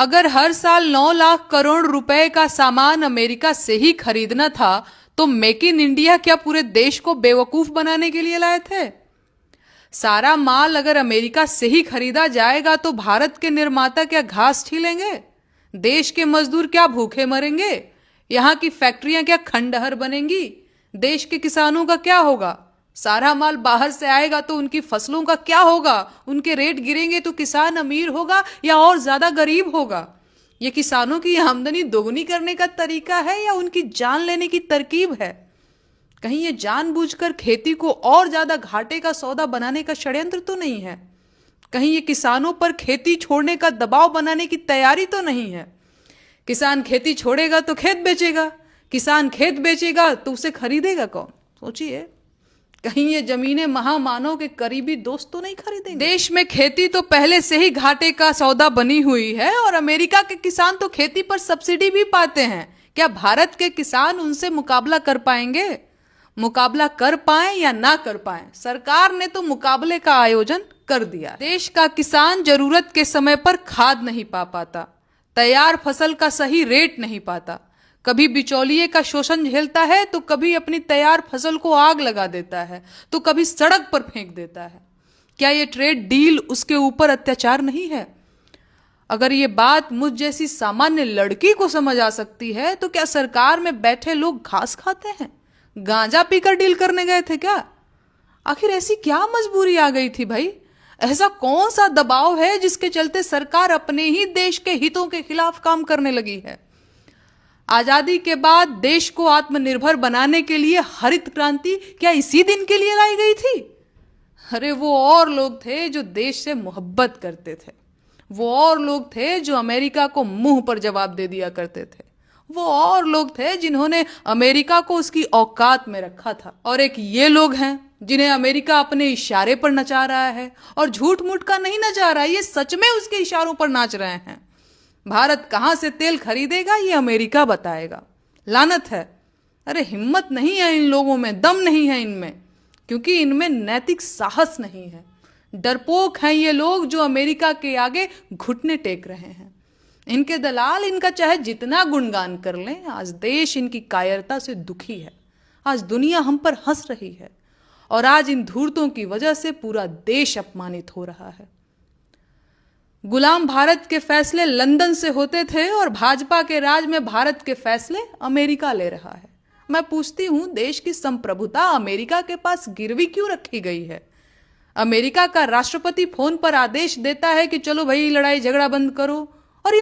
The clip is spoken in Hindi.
अगर हर साल 9 लाख करोड़ रुपए का सामान अमेरिका से ही खरीदना था तो मेक इन इंडिया क्या पूरे देश को बेवकूफ बनाने के लिए लाए थे? सारा माल अगर अमेरिका से ही खरीदा जाएगा तो भारत के निर्माता क्या घास छीलेंगे? देश के मजदूर क्या भूखे मरेंगे? यहाँ की फैक्ट्रियां क्या खंडहर बनेंगी? देश के किसानों का क्या होगा? सारा माल बाहर से आएगा तो उनकी फसलों का क्या होगा? उनके रेट गिरेंगे तो किसान अमीर होगा या और ज्यादा गरीब होगा? ये किसानों की आमदनी दोगुनी करने का तरीका है या उनकी जान लेने की तरकीब है? कहीं ये जानबूझकर खेती को और ज्यादा घाटे का सौदा बनाने का षड्यंत्र तो नहीं है? कहीं ये किसानों पर खेती छोड़ने का दबाव बनाने की तैयारी तो नहीं है? किसान खेती छोड़ेगा तो खेत बेचेगा, किसान खेत बेचेगा तो उसे खरीदेगा कौन? सोचिए, कहीं ये जमीनें महामानव के करीबी दोस्त तो नहीं खरीदेंगे? देश में खेती तो पहले से ही घाटे का सौदा बनी हुई है और अमेरिका के किसान तो खेती पर सब्सिडी भी पाते हैं। क्या भारत के किसान उनसे मुकाबला कर पाएंगे? मुकाबला कर पाए या ना कर पाए, सरकार ने तो मुकाबले का आयोजन कर दिया। देश का किसान जरूरत के समय पर खाद नहीं पा पाता, तैयार फसल का सही रेट नहीं पाता, कभी बिचौलिए का शोषण झेलता है तो कभी अपनी तैयार फसल को आग लगा देता है तो कभी सड़क पर फेंक देता है। क्या ये ट्रेड डील उसके ऊपर अत्याचार नहीं है? अगर ये बात मुझ जैसी सामान्य लड़की को समझ आ सकती है तो क्या सरकार में बैठे लोग घास खाते हैं? गांजा पीकर डील करने गए थे क्या? आखिर ऐसी क्या मजबूरी आ गई थी भाई? ऐसा कौन सा दबाव है जिसके चलते सरकार अपने ही देश के हितों के खिलाफ काम करने लगी है? आजादी के बाद देश को आत्मनिर्भर बनाने के लिए हरित क्रांति क्या इसी दिन के लिए लाई गई थी? अरे वो और लोग थे जो देश से मोहब्बत करते थे, वो और लोग थे जो अमेरिका को मुंह पर जवाब दे दिया करते थे, वो और लोग थे जिन्होंने अमेरिका को उसकी औकात में रखा था। और एक ये लोग हैं जिन्हें अमेरिका अपने इशारे पर नचा रहा है, और झूठ मूठ का नहीं नचा रहा है, ये सच में उसके इशारों पर नाच रहे हैं। भारत कहां से तेल खरीदेगा ये अमेरिका बताएगा। लानत है। अरे हिम्मत नहीं है इन लोगों में, दम नहीं है इनमें, क्योंकि इनमें नैतिक साहस नहीं है। डरपोक हैं ये लोग जो अमेरिका के आगे घुटने टेक रहे हैं। इनके दलाल इनका चाहे जितना गुणगान कर लें, आज देश इनकी कायरता से दुखी है। आज दुनिया हम पर हंस रही है और आज इन धूर्तों की वजह से पूरा देश अपमानित हो रहा है। गुलाम भारत के फैसले लंदन से होते थे और भाजपा के राज में भारत के फैसले अमेरिका ले रहा है। मैं पूछती हूं, देश की संप्रभुता अमेरिका के पास गिरवी क्यों रखी गई है? अमेरिका का राष्ट्रपति फोन पर आदेश देता है कि चलो भाई लड़ाई झगड़ा बंद करो,